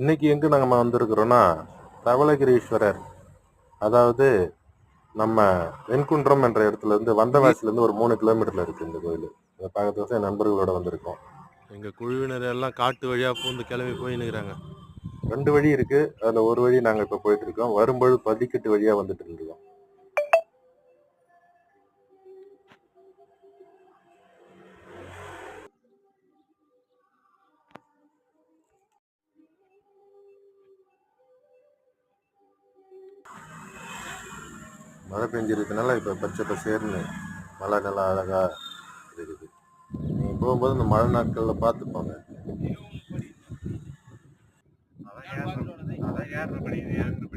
இன்னைக்கு எங்கே நம்ம வந்திருக்கிறோன்னா தவளகிரீஸ்வரர், அதாவது நம்ம வெண்குன்றம் என்ற இடத்துல இருந்து வந்தவாசிலேருந்து ஒரு 3 கிலோமீட்டர்ல இருக்கு இந்த கோயில். இதை பார்க்கறதுக்கு என் நண்பர்களோட வந்திருக்கோம். எங்கள் குழுவினர் எல்லாம் காட்டு வழியாக பூந்து கிளம்பி போயின்னுக்குறாங்க. 2 வழி இருக்கு, அதில் ஒரு வழி நாங்கள் இப்போ போயிட்டு இருக்கோம். வரும்பொழுது பதிக்கட்டு வழியாக வந்துட்டு இருந்தோம். மழை பெஞ்சிருக்கனால இப்போ பச்சை பசேர்னு மழை நல்லா அழகா இருக்குது. நீங்கள் போகும்போது இந்த மழை நாட்களில் பார்த்துப்பாங்க. அதான் ஏறணும், அதான் ஏறணும்.